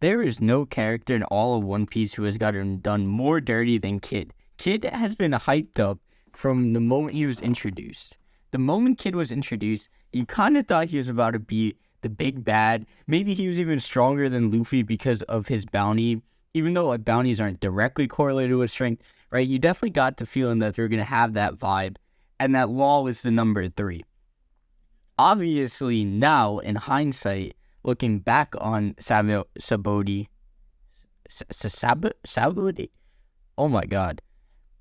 there is no character in all of One Piece who has gotten done more dirty than Kidd. Kidd has been hyped up from the moment he was introduced. The moment Kidd was introduced, you kind of thought he was about to be the big bad. Maybe he was even stronger than Luffy because of his bounty, even though like bounties aren't directly correlated with strength, right? You definitely got the feeling that they're going to have that vibe, and that Law was the number 3. Obviously, now, in hindsight, looking back on Sabodi, oh my god,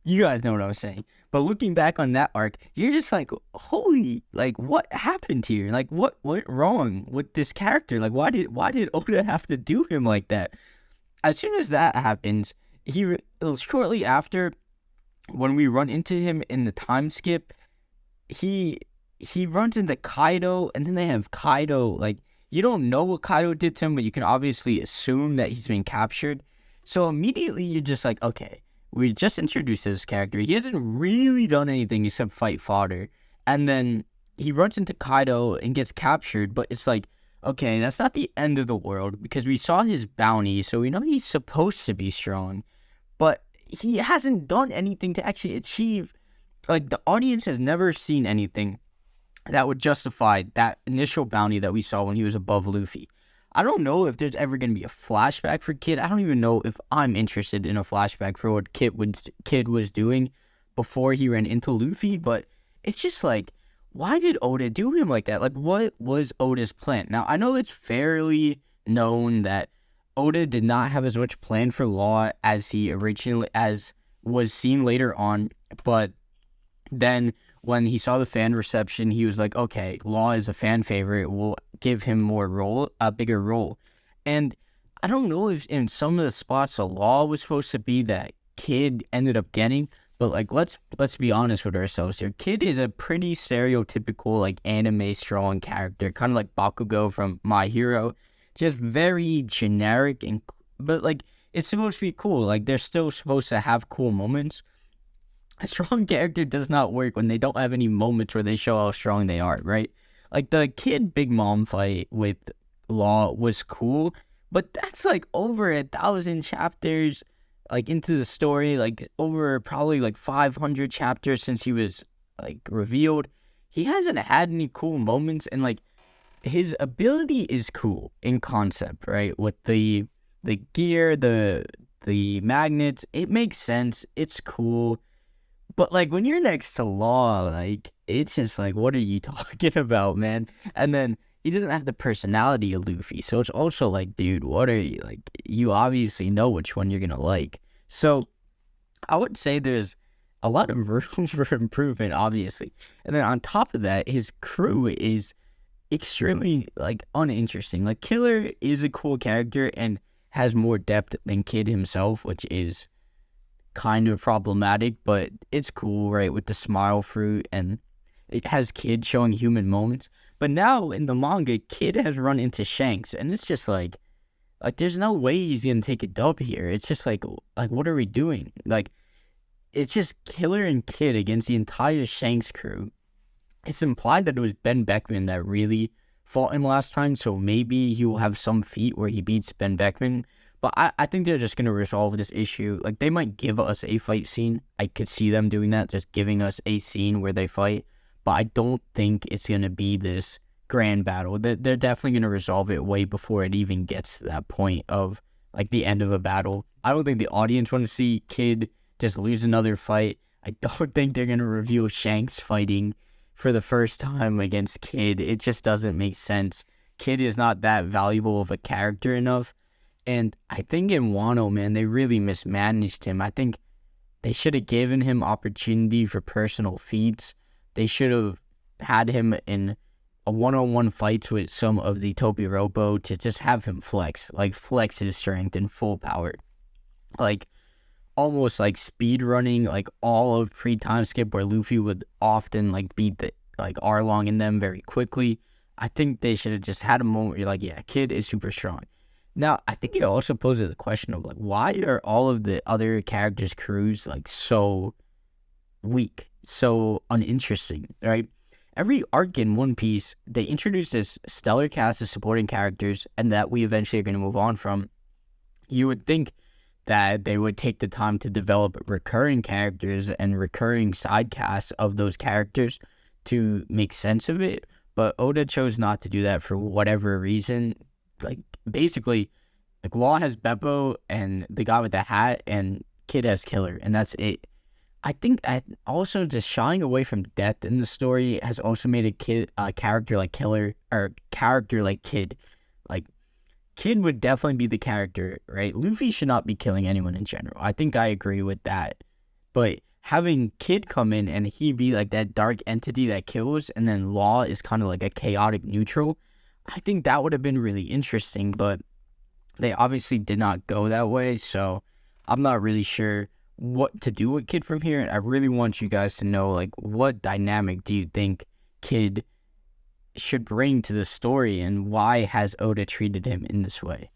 you guys know what I'm saying. But looking back on that arc, you're just like, holy, like, what happened here? Like, what went wrong with this character? Like, why did Oda have to do him like that? As soon as that happens, shortly after, when we run into him in the time skip, he runs into Kaido, and then they have Kaido, like, you don't know what Kaido did to him, but you can obviously assume that he's been captured. So immediately you're just like, okay, we just introduced this character. He hasn't really done anything except fight fodder. And then he runs into Kaido and gets captured, but it's like, okay, that's not the end of the world, because we saw his bounty, so we know he's supposed to be strong. But he hasn't done anything to actually achieve, like, the audience has never seen anything that would justify that initial bounty that we saw when he was above Luffy. I don't know if there's ever going to be a flashback for Kidd. I don't even know if I'm interested in a flashback for what Kidd was doing before he ran into Luffy, but it's just like, why did Oda do him like that? Like, what was Oda's plan? Now, I know it's fairly known that Oda did not have as much plan for Law as was seen later on, but then when he saw the fan reception, he was like, okay, Law is a fan favorite, we'll give him a bigger role. And I don't know if in some of the spots the Law was supposed to be that Kidd ended up getting, but like, let's be honest with ourselves here. Kidd is a pretty stereotypical, like, anime strong character, kind of like Bakugo from My Hero, just very generic, but like, it's supposed to be cool. Like, they're still supposed to have cool moments. A strong character does not work when they don't have any moments where they show how strong they are, right? Like, the Kidd Big Mom fight with Law was cool, but that's like over 1,000 chapters, like, into the story, like, over probably like 500 chapters since he was, like, revealed. He hasn't had any cool moments, and like, his ability is cool in concept, right? With the gear, the magnets, it makes sense, it's cool. But, like, when you're next to Law, like, it's just like, what are you talking about, man? And then he doesn't have the personality of Luffy, so it's also like, dude, what are you, like, you obviously know which one you're gonna like. So, I would say there's a lot of room for improvement, obviously. And then on top of that, his crew is extremely, like, uninteresting. Like, Killer is a cool character and has more depth than Kidd himself, which is kind of problematic, but it's cool, right, with the smile fruit, and it has Kidd showing human moments. But now in the manga, Kidd has run into Shanks, and it's just like there's no way he's gonna take a dub here. It's just like what are we doing? Like, it's just Killer and Kidd against the entire Shanks crew. It's implied that it was Ben Beckman that really fought him last time, so maybe he will have some feat where he beats Ben Beckman. But I think they're just going to resolve this issue. Like, they might give us a fight scene. I could see them doing that, just giving us a scene where they fight. But I don't think it's going to be this grand battle. They're definitely going to resolve it way before it even gets to that point of, like, the end of a battle. I don't think the audience want to see Kidd just lose another fight. I don't think they're going to reveal Shanks fighting for the first time against Kidd. It just doesn't make sense. Kidd is not that valuable of a character enough. And I think in Wano, man, they really mismanaged him. I think they should have given him opportunity for personal feats. They should have had him in a one-on-one fights with some of the Topiropo to just have him flex his strength in full power. Like, almost like speed running, like, all of pre-time skip where Luffy would often, like, beat the, like, Arlong in them very quickly. I think they should have just had a moment where you're like, yeah, Kidd is super strong. Now, I think it also poses the question of, like, why are all of the other characters' crews, like, so weak, so uninteresting, right? Every arc in One Piece, they introduce this stellar cast of supporting characters, and that we eventually are going to move on from. You would think that they would take the time to develop recurring characters and recurring side casts of those characters to make sense of it, but Oda chose not to do that for whatever reason. Like, basically, like, Law has Beppo and the guy with the hat, and Kidd has Killer, and that's it. I think also just shying away from death in the story has also made a character like Killer, or character like Kidd. Like, Kidd would definitely be the character, right? Luffy should not be killing anyone in general. I think I agree with that. But having Kidd come in and he be like that dark entity that kills, and then Law is kind of like a chaotic neutral, I think that would have been really interesting. But they obviously did not go that way, so I'm not really sure what to do with Kidd from here. I really want you guys to know, like, what dynamic do you think Kidd should bring to the story, and why has Oda treated him in this way?